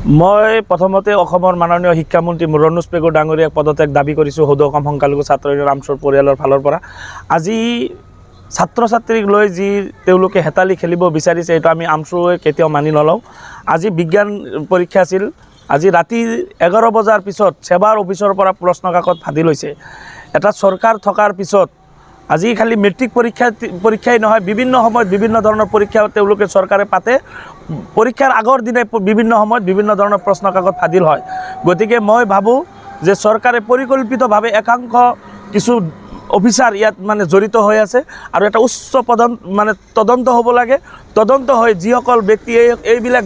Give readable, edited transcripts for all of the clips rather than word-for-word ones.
মই প্ৰথমতে অসমৰ মাননীয় শিক্ষামন্ত্ৰী মুৰণোজ পেগু ডাঙৰীয়াক পদত্যাগ দাবী কৰিছোঁ সদৌ অসম সংখ্যালঘু ছাত্ৰ ইউনিয়ন আমচুৰ পৰিয়ালৰ ফালৰ পৰা। আজি ছাত্ৰ ছাত্ৰীক লৈ যি তেওঁলোকে হেতালি খেলিব বিচাৰিছে এইটো আমি আমচুৱে কেতিয়াও মানি নলওঁ। আজি বিজ্ঞান পৰীক্ষা আছিল, আজি ৰাতি 11 বজাৰ পিছত সেৱাৰ অফিচৰ পৰা প্ৰশ্ন কাকত ফাঁদি লৈছে। এটা চৰকাৰ থকাৰ পিছত আজি খালি মেট্ৰিক পৰীক্ষাই নহয়, বিভিন্ন সময়ত বিভিন্ন ধৰণৰ পৰীক্ষা তেওঁলোকে চৰকাৰে পাতে। পৰীক্ষাৰ আগৰ দিনে বিভিন্ন সময়ত বিভিন্ন ধৰণৰ প্ৰশ্ন কাকত ফাদিল হয়। গতিকে মই ভাবোঁ যে চৰকাৰে পৰিকল্পিতভাৱে একাংশ কিছু অফিচাৰ ইয়াত জড়িত হৈ আছে আৰু এটা উচ্চ তদন্ত হ'ব লাগে। তদন্ত হৈ যিসকল ব্যক্তি এইবিলাক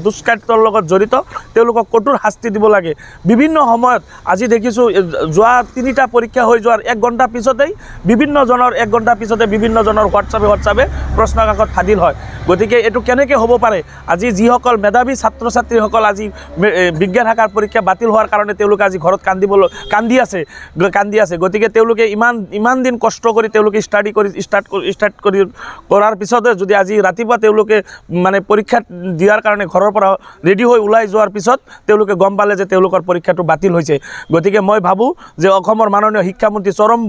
দুষ্কাৰ্যৰ লগত জড়িত তেওঁলোকক কঠোৰ শাস্তি দিব লাগে। বিভিন্ন সময়ত আজি দেখিছোঁ যোৱা 3টা পৰীক্ষা হৈ যোৱাৰ 1 ঘণ্টা পিছতেই বিভিন্নজনৰ 1 ঘণ্টা পিছতে বিভিন্নজনৰ হোৱাটছআপে প্ৰশ্ন কাকত ফাদিল হয়। গতিকে এইটো কেনেকৈ হ'ব পাৰে? আজি যিসকল মেধাৱী ছাত্ৰ ছাত্ৰীসকল আজি বিজ্ঞান শাখাৰ পৰীক্ষা বাতিল হোৱাৰ কাৰণে তেওঁলোকে আজি ঘৰত কান্দি আছে। গতিকে তেওঁলোকে ইমান দিন কষ্ট কৰি তেওঁলোকে ষ্টাৰ্ট কৰাৰ পিছতে যদি আজি ৰাতিপুৱা তেওঁলোকে পৰীক্ষা দিয়াৰ কাৰণে ঘৰৰ পৰা ৰেডি হৈ ওলাই যোৱাৰ পিছত তেওঁলোকে গম পালে যে তেওঁলোকৰ পৰীক্ষাটো বাতিল হৈছে। গতিকে মই ভাবোঁ যে অসমৰ মাননীয় শিক্ষামন্ত্ৰী চৰম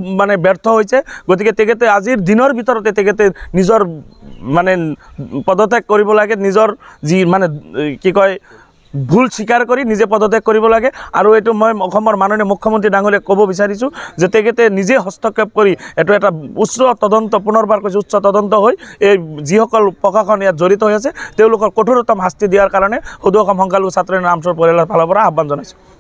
ব্যৰ্থ হৈছে। গতিকে তেখেতে আজিৰ দিনৰ ভিতৰতে তেখেতে নিজৰ পদত্যাগ কৰিব লাগে, নিজৰ যি কি কয় ভুল স্বীকাৰ কৰি নিজে পদত্যাগ কৰিব লাগে। আৰু এইটো মই অসমৰ মাননীয় মুখ্যমন্ত্ৰী ডাঙৰীয়াক ক'ব বিচাৰিছোঁ যে তেখেতে নিজে হস্তক্ষেপ কৰি এইটো এটা উচ্চ তদন্ত, পুনৰবাৰ কৈছোঁ উচ্চ তদন্ত হৈ এই যিসকল প্ৰশাসন ইয়াত জড়িত হৈ আছে তেওঁলোকৰ কঠোৰতম শাস্তি দিয়াৰ কাৰণে সদৌ অসম সংখ্যালঘু ছাত্ৰ ইউনিয়ন আমচুৰ পৰিয়ালৰ ফালৰ পৰা আহ্বান জনাইছোঁ।